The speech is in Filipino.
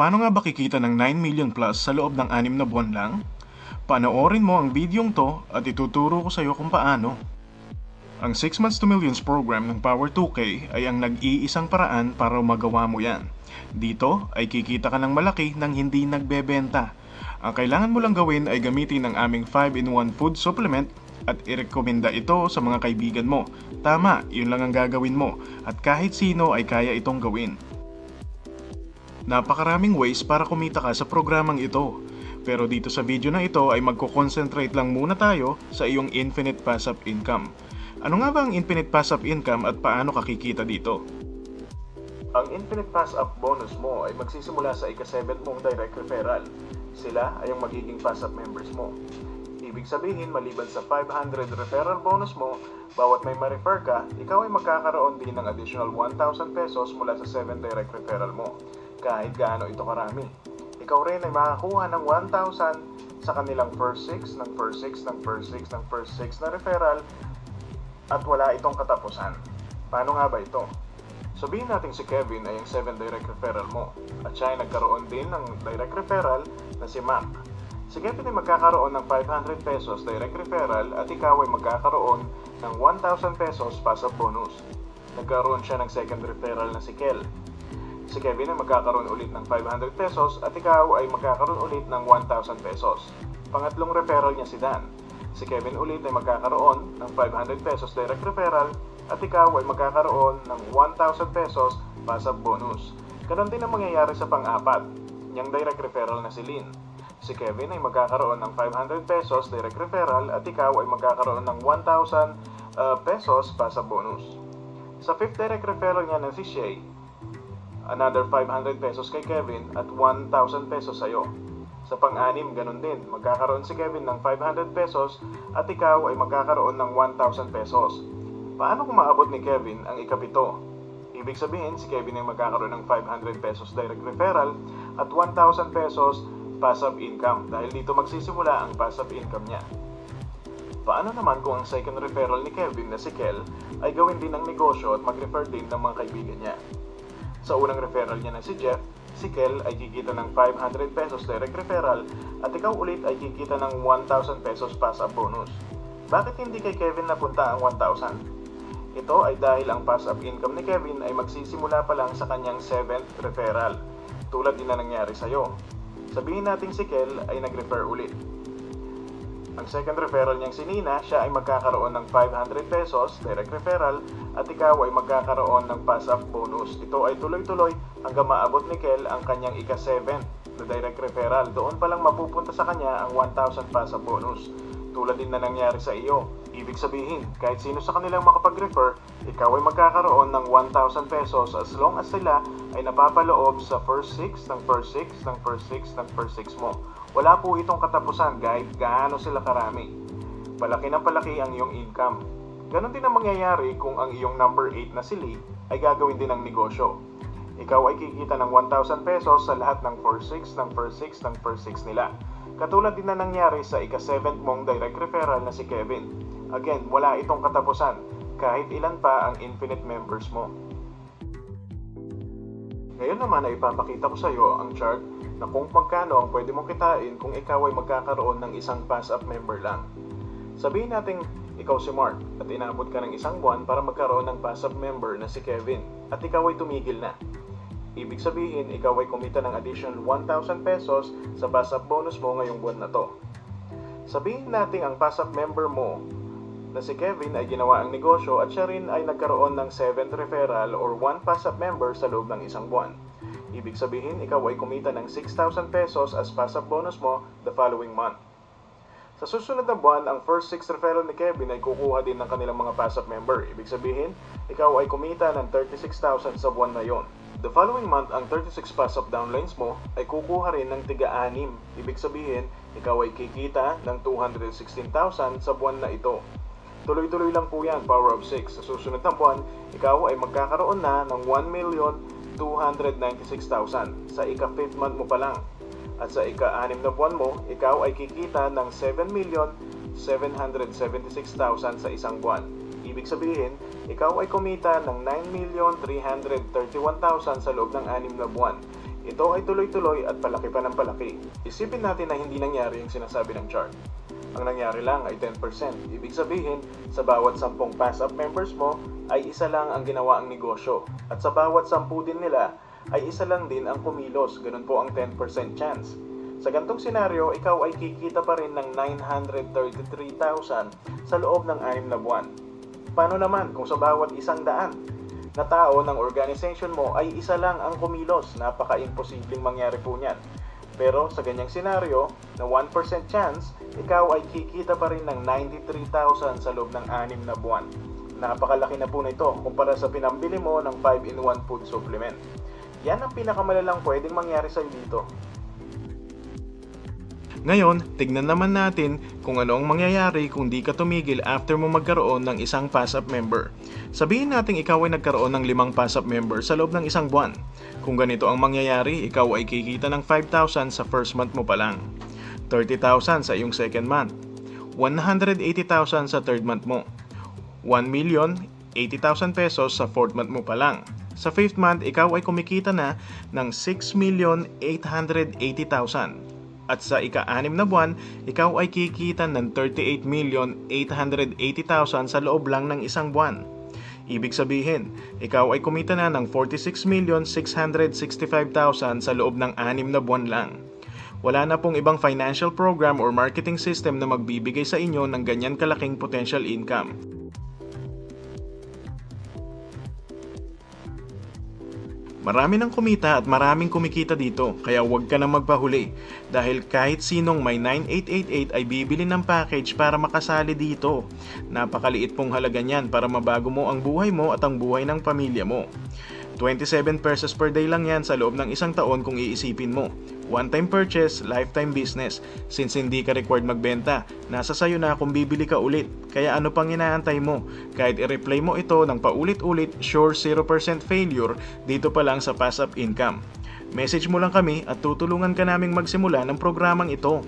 Paano nga ba kikita ng 9 million plus sa loob ng 6 na buwan lang? Panoorin mo ang videong to at ituturo ko sa iyo kung paano. Ang 6 months to millions program ng Power 2K ay ang nag-iisang paraan para magawa mo yan. Dito ay kikita ka ng malaki nang hindi nagbebenta. Ang kailangan mo lang gawin ay gamitin ang aming 5-in-1 food supplement at irekomenda ito sa mga kaibigan mo. Tama, yun lang ang gagawin mo at kahit sino ay kaya itong gawin. Napakaraming ways para kumita ka sa programang ito. Pero dito sa video na ito ay magko-concentrate lang muna tayo sa iyong infinite passive income. Ano nga ba ang infinite passive income at paano ka kikita dito? Ang infinite passive bonus mo ay magsisimula sa ika-7 mong direct referral. Sila ay ang magiging passive members mo. Ibig sabihin, maliban sa 500 referral bonus mo, bawat may ma-refer ka, ikaw ay magkakaroon din ng additional 1,000 pesos mula sa 7 direct referral mo. Kahit gaano ito karami. Ikaw rin ay makakuha ng 1,000 sa kanilang first 6, ng first 6, ng first 6, ng first 6 na referral at wala itong katapusan. Paano nga ba ito? Sabihin natin si Kevin ay ang 7 direct referral mo at siya ay nagkaroon din ng direct referral na si Mac. Si Kevin ay magkakaroon ng 500 pesos direct referral at ikaw ay magkakaroon ng 1,000 pesos passive bonus. Nagkaroon siya ng second referral na si Kel. Si Kevin ay magkakaroon ulit ng 500 pesos at ikaw ay magkakaroon ulit ng 1,000 pesos. Pangatlong referral niya si Dan. Si Kevin ulit ay magkakaroon ng 500 pesos direct referral at ikaw ay magkakaroon ng 1,000 pesos passive bonus. Ganon din ang mangyayari sa pang-apat, niyang direct referral na si Lynn. Si Kevin ay magkakaroon ng 500 pesos direct referral at ikaw ay magkakaroon ng 1,000 pesos passive bonus. Sa fifth direct referral niya na si Shay, another 500 pesos kay Kevin at 1,000 pesos sa'yo. Sa pang-anim, ganun din. Magkakaroon si Kevin ng 500 pesos at ikaw ay magkakaroon ng 1,000 pesos. Paano kung maabot ni Kevin ang ikapito? Ibig sabihin, si Kevin ay magkakaroon ng 500 pesos direct referral at 1,000 pesos passive income dahil dito magsisimula ang passive income niya. Paano naman kung ang second referral ni Kevin na si Kel ay gawin din ng negosyo at mag-refer din ng mga kaibigan niya? Sa unang referral niya na si Jeff, si Kel ay kikita ng 500 pesos direct referral at ikaw ulit ay kikita ng 1,000 pesos passive bonus. Bakit hindi kay Kevin napunta ang 1,000? Ito ay dahil ang passive income ni Kevin ay magsisimula pa lang sa kanyang 7th referral, tulad din na nangyari sa'yo. Sabihin natin si Kel ay nag-refer ulit. Ang second referral niyang si Nina, siya ay magkakaroon ng 500 pesos direct referral at ikaw ay magkakaroon ng passive bonus. Ito ay tuloy-tuloy hanggang maabot ni Kel ang kanyang ika-7 na direct referral. Doon pa lang mapupunta sa kanya ang 1,000 passive bonus. Tulad din na nangyari sa iyo. Ibig sabihin, kahit sino sa kanilang makapag-refer, ikaw ay magkakaroon ng 1,000 pesos as long as sila ay napapaloob sa first 6, ng first 6, ng first 6, ng first 6 mo. Wala po itong katapusan kahit gaano sila karami. Palaki ng palaki ang iyong income. Ganon din ang mangyayari kung ang iyong number 8 na si Lee ay gagawin din ng negosyo. Ikaw ay kikita ng 1,000 pesos sa lahat ng first 6, ng first 6, ng first 6 nila. Katulad din na nangyari sa ika-7th mong direct referral na si Kevin. Again, wala itong katapusan kahit ilan pa ang infinite members mo. Ngayon naman ay ipapakita ko sa iyo ang chart na kung magkano ang pwede mong kitain kung ikaw ay magkakaroon ng isang pass-up member lang. Sabihin natin ikaw si Mark at inabot ka ng isang buwan para magkaroon ng pass-up member na si Kevin at ikaw ay tumigil na. Ibig sabihin, ikaw ay kumita ng additional 1,000 pesos sa pass-up bonus mo ngayong buwan na to. Sabihin natin ang pass-up member mo na si Kevin ay ginawa ang negosyo at siya rin ay nagkaroon ng 7th referral or 1 pass-up member sa loob ng isang buwan. Ibig sabihin, ikaw ay kumita ng 6,000 pesos as pass-up bonus mo the following month. Sa susunod na buwan, ang first 6 referral ni Kevin ay kukuha din ng kanilang mga pass-up member. Ibig sabihin, ikaw ay kumita ng 36,000 sa buwan na yon. The following month, ang 36 pass-up downlines mo ay kukuha rin ng tiga-6. Ibig sabihin, ikaw ay kikita ng 216,000 sa buwan na ito. Tuloy-tuloy lang po yan, power of 6. Sa susunod na buwan, ikaw ay magkakaroon na ng 1,296,000 sa ika-5th month mo pa lang. At sa ika-6 na buwan mo, ikaw ay kikita ng 7,776,000 sa isang buwan. Ibig sabihin, ikaw ay kumita ng 9,331,000 sa loob ng 6 na buwan. Ito ay tuloy-tuloy at palaki pa ng palaki. Isipin natin na hindi nangyari yung sinasabi ng chart. Ang nangyari lang ay 10%. Ibig sabihin, sa bawat 10 pass-up members mo, ay isa lang ang ginawa ang negosyo. At sa bawat 10 din nila, ay isa lang din ang kumilos. Ganun po ang 10% chance. Sa gantong senaryo, ikaw ay kikita pa rin ng 933,000 sa loob ng 6 na buwan. Paano naman kung sa bawat 100 na tao ng organization mo ay isa lang ang kumilos? Napaka-imposibleng mangyari po niyan. Pero sa ganyang senaryo, na 1% chance, ikaw ay kikita pa rin ng 93,000 sa loob ng 6 na buwan. Napakalaki na po nito kumpara sa pinambili mo ng 5-in-1 food supplement. Yan ang pinakamalalang pwedeng mangyari sa iyo dito. Ngayon, tignan naman natin kung ano ang mangyayari kung di ka tumigil after mo magkaroon ng isang pass-up member. Sabihin natin ikaw ay nagkaroon ng 5 pass-up member sa loob ng isang buwan. Kung ganito ang mangyayari, ikaw ay kikita ng 5,000 sa first month mo pa lang, 30,000 sa iyong second month, 180,000 sa third month mo, 1,080,000 pesos sa fourth month mo pa lang. Sa fifth month, ikaw ay kumikita na ng 6,880,000. At sa ika-6 na buwan, ikaw ay kikita ng 38,880,000 sa loob lang ng isang buwan. Ibig sabihin, ikaw ay kumita na ng 46,665,000 sa loob ng 6 na buwan lang. Wala na pong ibang financial program or marketing system na magbibigay sa inyo ng ganyan kalaking potential income. Marami nang kumita at maraming kumikita dito, kaya huwag ka nang magpahuli dahil kahit sinong may 9888 ay bibili ng package para makasali dito. Napakaliit pong halaga niyan para mabago mo ang buhay mo at ang buhay ng pamilya mo. 27 pesos per day lang yan sa loob ng isang taon kung iisipin mo. One-time purchase, lifetime business. Since hindi ka required magbenta, nasa sayo na kung bibili ka ulit. Kaya ano pang inaantay mo? Kahit i-replay mo ito ng paulit-ulit, sure 0% failure dito pa lang sa Pass Up Income. Message mo lang kami at tutulungan ka naming magsimula ng programang ito.